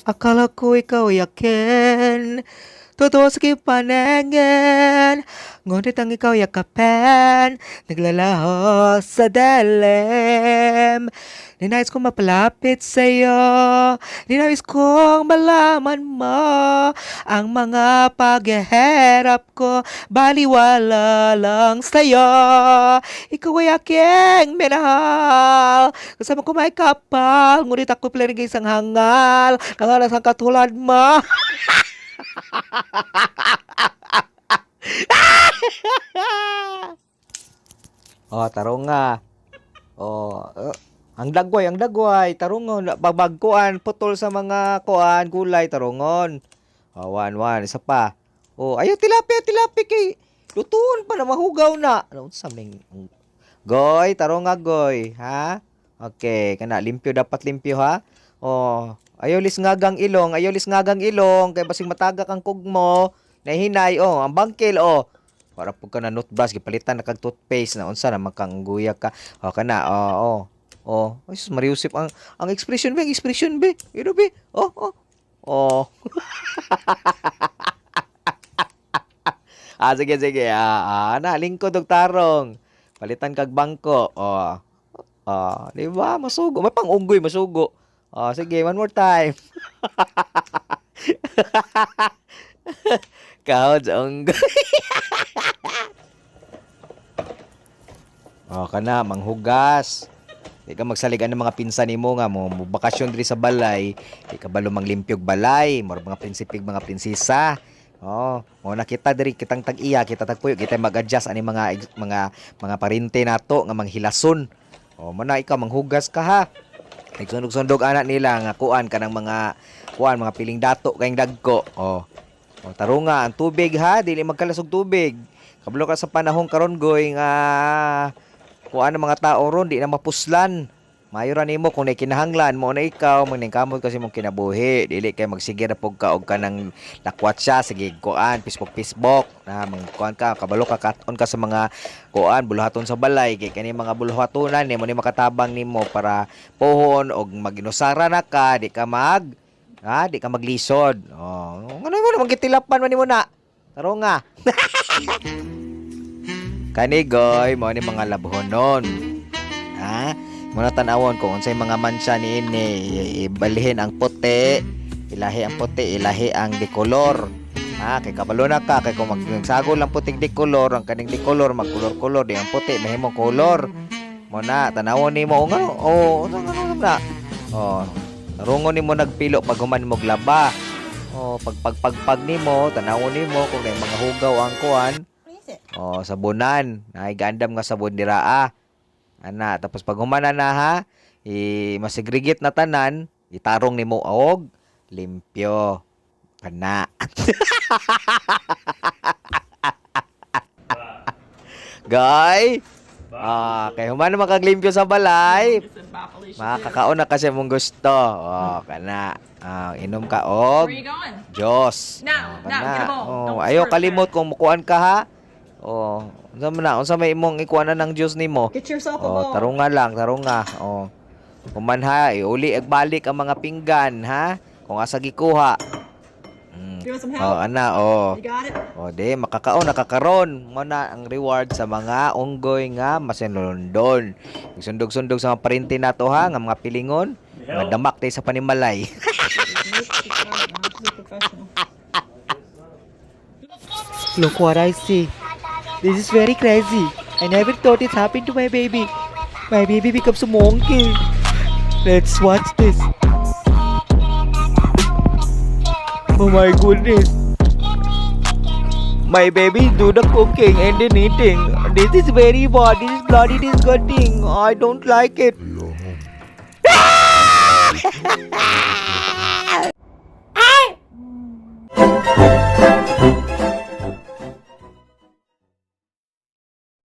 Akala ko ikaw ay akin, totoo sa iyong paningin, ngunit ang ikaw yakapin, naglalaho sa dilim. Ninais kong mapalapit sa'yo, ninais kong malaman mo ang mga paghihirap ko, baliwala lang sa'yo. Ikaw ay aking minahal, kasama ko may kapal, ngunit ako pala naging isang hangal, nangalas ang katulad mo. Oh, tarong nga. Oh, ang dagway, tarongon, babagkuan, putol sa mga kuan, gulay, tarongon. Oh, one, isa pa. Oh, ayo tilapia kay lutuon pa na mahugaw na. Ano sa ming goy, tarong nga goy, ha? Okay, kana limpyo dapat limpyo ha. Oh, ayo lis ngagang ilong, kay basing matagak ang kugmo, nahinay oh, ang bangkil oh. Para pug ka na nutbrush gipalitan na kag toothpaste na unsa na makangguya ka. Oh kana ay sus mariusip ang expression be. Iro be. Oh. Sige. Na lingkod og tarong. Palitan kag bangko. Di ba? Masugo. May pang-unggoy masugo. Sige, one more time. Kahod sa unggoy. Kana manghugas. Di ka magsaligan ng mga pinsan nimo nga mo bakasyon diri sa balay, di ka ba lumang limpyog balay, mo mga prinsipig mga prinsesa. Mo nakita diri kitang tag-iya, kita tagpuyo, kita mag-adjust ani mga parente nato nga manghilason. Mo na ikaw manghugas ka ha. Nagsundog-sundog anak nila nga kuan kanang mga piling dato kayong dagko. Tarunga ang tubig ha, dili magkalasog tubig. Kabalo ka sa panahon karon goy nga kuan ang mga tao ron di na mapuslan. Mayo ra nimo kung kinahanglan mo na ikaw maningkamot kasi mong kinabuhi, dili kay magsige ra pug ka og kanang lakwat siya sige kuan Facebook na kuan ka kabalo ka katon ka sa mga kuan buluhaton sa balay kay kani mga buluhatonan nimo ni makatabang nimo para pohon og maginusara na ka di ka maglisod. Ano mo naman kitilapan man nimo na. Taro nga. Kani goy mo ni mga labhonon. Ha? Muna tanawon kung unsay mga mansya niini ibalihin ang puti, ilahi ang dekolor. Kay kabalo na ka kay kung magsagol ang puting dekolor, ang kaning dekolor magkulor-kulor di ang puti mahimong kolor. Muna tanawon nimo ngano na. Tarungon nimo nagpilo pag human mo glaba. Pagpagpag nimo tanawon nimo kung may mga hugaw ang kuan. Sabunan. Naigandam nga sabon dira tapos pag humana na ha, masigregit na tanan, itarong nimo og limpyo. Kana. Guy. Kay humana makaglimpyo sa balay. Makakaon na kasi mong gusto. Kana. Inom ka og Diyos. Ayo kalimot kung mukuan ka ha. Unsa may imong ikuanan ng Diyos nimo? Get yourself a ball. Tarunga. Kuman ha, iuli ag balik ang mga pinggan ha. Kung asa gikuha. You want some help? You got it? Di makakaon nakakaron mo na ang reward sa mga unggoy nga masinulundon. Sundog-sundog sa mga parente nato ha, nga mga pilingon, nga damak tay sa panimalay. Look what I see. This is very crazy. I never thought it happened to my baby. My baby becomes a monkey. Let's watch this. Oh my goodness. My baby do the cooking and then eating. This is very bad. This is bloody disgusting. I don't like it.